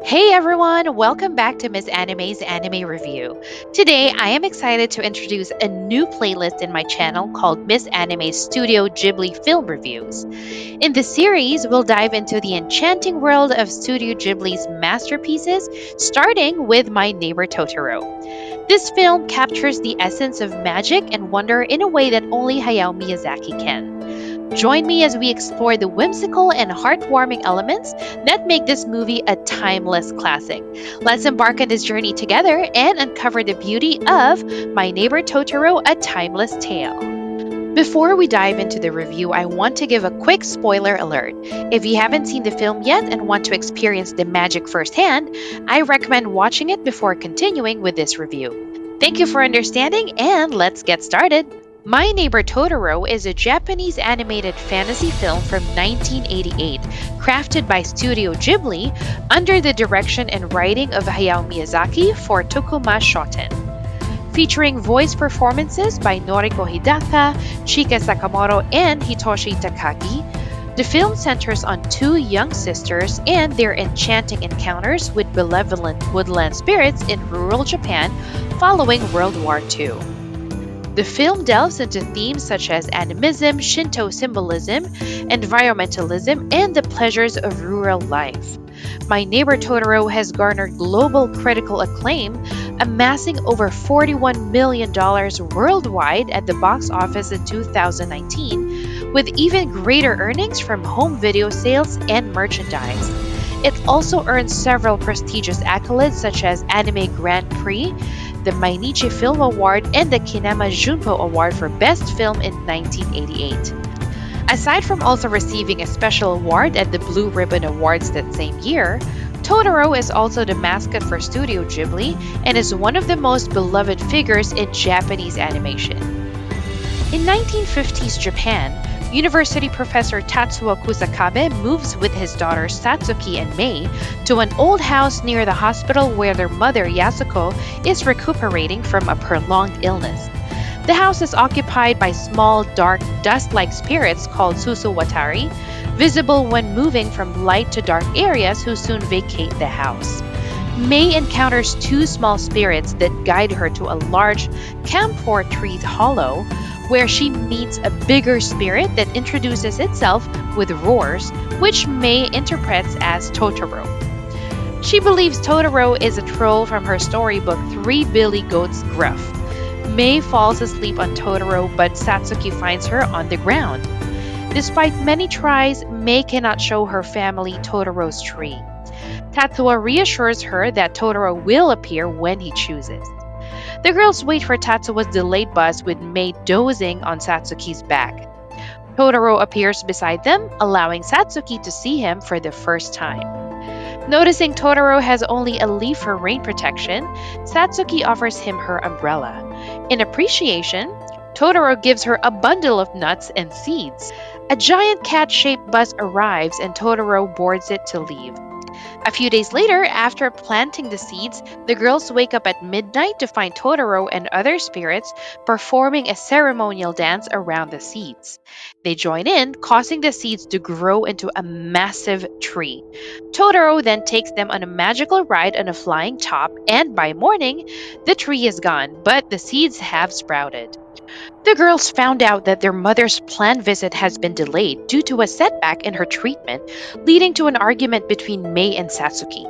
Hey everyone, welcome back to Miss Anime's Anime Review. Today, I am excited to introduce a new playlist in my channel called Miss Anime's Studio Ghibli Film Reviews. In this series, we'll dive into the enchanting world of Studio Ghibli's masterpieces, starting with My Neighbor Totoro. This film captures the essence of magic and wonder in a way that only Hayao Miyazaki can. Join me as we explore the whimsical and heartwarming elements that make this movie a timeless classic. Let's embark on this journey together and uncover the beauty of My Neighbor Totoro, a Timeless Tale. Before we dive into the review, I want to give a quick spoiler alert. If you haven't seen the film yet and want to experience the magic firsthand, I recommend watching it before continuing with this review. Thank you for understanding, and let's get started. My Neighbor Totoro is a Japanese animated fantasy film from 1988, crafted by Studio Ghibli under the direction and writing of Hayao Miyazaki for Tokuma Shoten. Featuring voice performances by Noriko Hidaka, Chika Sakamoto, and Hitoshi Takagi, the film centers on two young sisters and their enchanting encounters with benevolent woodland spirits in rural Japan following World War II. The film delves into themes such as animism, Shinto symbolism, environmentalism, and the pleasures of rural life. My Neighbor Totoro has garnered global critical acclaim, amassing over $41 million worldwide at the box office in 2019, with even greater earnings from home video sales and merchandise. It also earned several prestigious accolades such as Anime Grand Prix, the Mainichi Film Award, and the Kinema Junpo Award for Best Film in 1988. Aside from also receiving a special award at the Blue Ribbon Awards that same year, Totoro is also the mascot for Studio Ghibli and is one of the most beloved figures in Japanese animation. In 1950s Japan, university professor Tatsuo Kusakabe moves with his daughters Satsuki and Mei to an old house near the hospital where their mother Yasuko is recuperating from a prolonged illness. The house is occupied by small, dark, dust-like spirits called Susuwatari, visible when moving from light to dark areas who soon vacate the house. Mei encounters two small spirits that guide her to a large camphor tree hollow, where she meets a bigger spirit that introduces itself with roars, which Mei interprets as Totoro. She believes Totoro is a troll from her storybook Three Billy Goats Gruff. Mei falls asleep on Totoro, but Satsuki finds her on the ground. Despite many tries, Mei cannot show her family Totoro's tree. Tatsuo reassures her that Totoro will appear when he chooses. The girls wait for Tatsuo's delayed bus with Mei dozing on Satsuki's back. Totoro appears beside them, allowing Satsuki to see him for the first time. Noticing Totoro has only a leaf for rain protection, Satsuki offers him her umbrella. In appreciation, Totoro gives her a bundle of nuts and seeds. A giant cat-shaped bus arrives and Totoro boards it to leave. A few days later, after planting the seeds, the girls wake up at midnight to find Totoro and other spirits performing a ceremonial dance around the seeds. They join in, causing the seeds to grow into a massive tree. Totoro then takes them on a magical ride on a flying top, and by morning, the tree is gone, but the seeds have sprouted. The girls found out that their mother's planned visit has been delayed due to a setback in her treatment, leading to an argument between Mei and Satsuki.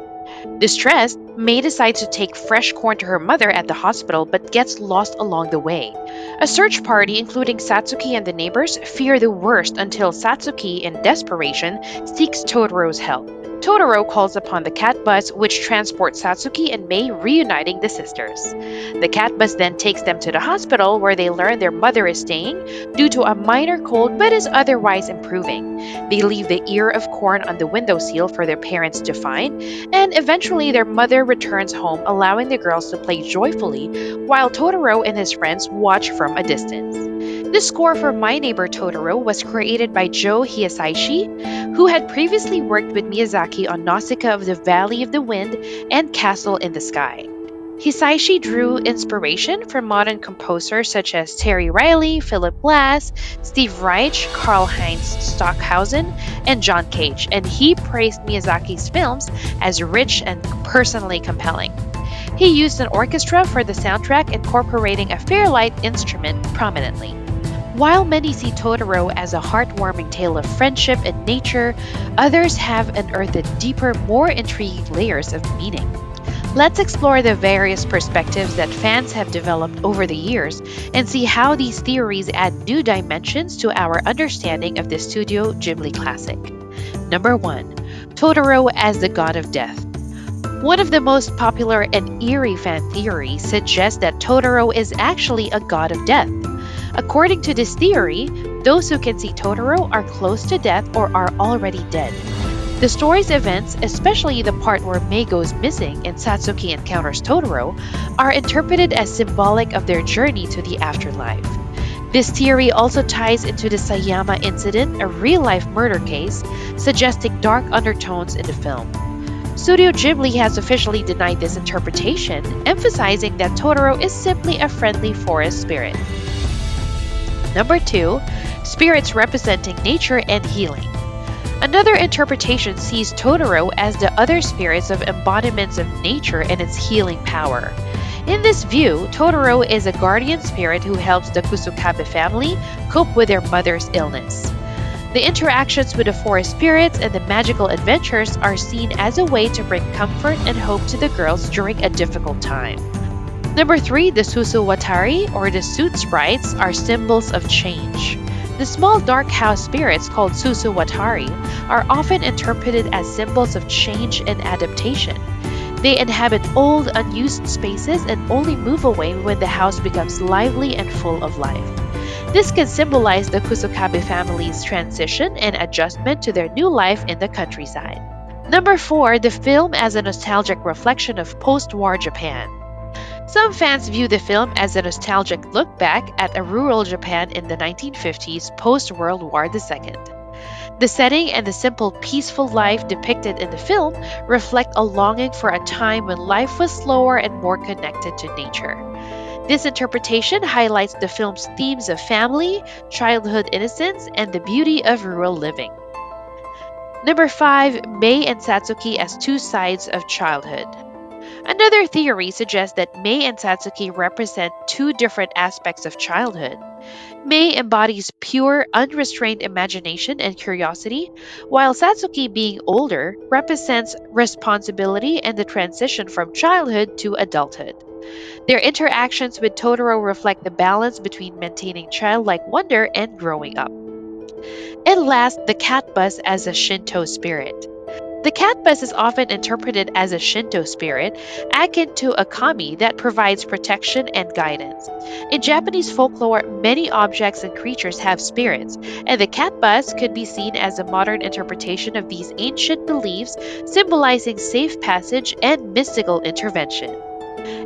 Distressed, Mei decides to take fresh corn to her mother at the hospital but gets lost along the way. A search party, including Satsuki and the neighbors, fear the worst until Satsuki, in desperation, seeks Totoro's help. Totoro calls upon the cat bus, which transports Satsuki and Mei, reuniting the sisters. The cat bus then takes them to the hospital where they learn their mother is staying due to a minor cold but is otherwise improving. They leave the ear of corn on the windowsill for their parents to find, and eventually their mother returns home, allowing the girls to play joyfully while Totoro and his friends watch from a distance. The score for My Neighbor Totoro was created by Joe Hisaishi, who had previously worked with Miyazaki on Nausicaa of the Valley of the Wind and Castle in the Sky. Hisaishi drew inspiration from modern composers such as Terry Riley, Philip Glass, Steve Reich, Karl-Heinz Stockhausen, and John Cage, and he praised Miyazaki's films as rich and personally compelling. He used an orchestra for the soundtrack, incorporating a Fairlight instrument prominently. While many see Totoro as a heartwarming tale of friendship and nature, others have unearthed deeper, more intriguing layers of meaning. Let's explore the various perspectives that fans have developed over the years and see how these theories add new dimensions to our understanding of the Studio Ghibli classic. Number 1. Totoro as the God of Death. One of the most popular and eerie fan theories suggests that Totoro is actually a god of death. According to this theory, those who can see Totoro are close to death or are already dead. The story's events, especially the part where Mei goes missing and Satsuki encounters Totoro, are interpreted as symbolic of their journey to the afterlife. This theory also ties into the Sayama incident, a real life murder case, suggesting dark undertones in the film. Studio Ghibli has officially denied this interpretation, emphasizing that Totoro is simply a friendly forest spirit. Number 2. Spirits representing nature and healing. Another interpretation sees Totoro as the other spirits of embodiments of nature and its healing power. In this view, Totoro is a guardian spirit who helps the Kusukabe family cope with their mother's illness. The interactions with the forest spirits and the magical adventures are seen as a way to bring comfort and hope to the girls during a difficult time. Number 3, the Susuwatari, or the Suit Sprites, are symbols of change. The small dark house spirits called Susuwatari are often interpreted as symbols of change and adaptation. They inhabit old, unused spaces and only move away when the house becomes lively and full of life. This can symbolize the Kusukabe family's transition and adjustment to their new life in the countryside. Number 4, the film as a nostalgic reflection of post-war Japan. Some fans view the film as a nostalgic look back at a rural Japan in the 1950s post-World War II. The setting and the simple, peaceful life depicted in the film reflect a longing for a time when life was slower and more connected to nature. This interpretation highlights the film's themes of family, childhood innocence, and the beauty of rural living. Number 5, Mei and Satsuki as two sides of childhood. Another theory suggests that Mei and Satsuki represent two different aspects of childhood. Mei embodies pure, unrestrained imagination and curiosity, while Satsuki, being older, represents responsibility and the transition from childhood to adulthood. Their interactions with Totoro reflect the balance between maintaining childlike wonder and growing up. And last, the cat bus as a Shinto spirit. The cat bus is often interpreted as a Shinto spirit, akin to a kami that provides protection and guidance. In Japanese folklore, many objects and creatures have spirits, and the cat bus could be seen as a modern interpretation of these ancient beliefs, symbolizing safe passage and mystical intervention.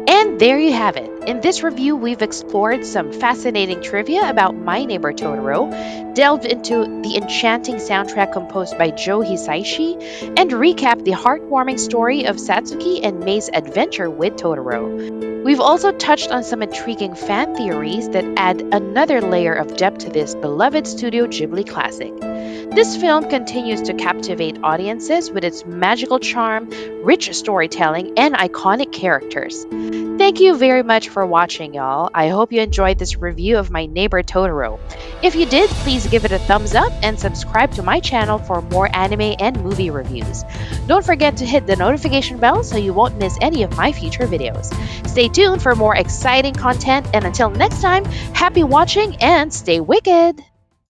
And there you have it. In this review, we've explored some fascinating trivia about My Neighbor Totoro, delved into the enchanting soundtrack composed by Joe Hisaishi, and recapped the heartwarming story of Satsuki and Mei's adventure with Totoro. We've also touched on some intriguing fan theories that add another layer of depth to this beloved Studio Ghibli classic. This film continues to captivate audiences with its magical charm, rich storytelling, and iconic characters. Thank you very much for watching, y'all. I hope you enjoyed this review of My Neighbor Totoro. If you did, please give it a thumbs up and subscribe to my channel for more anime and movie reviews. Don't forget to hit the notification bell so you won't miss any of my future videos. Stay tuned for more exciting content, and until next time, happy watching and stay wicked!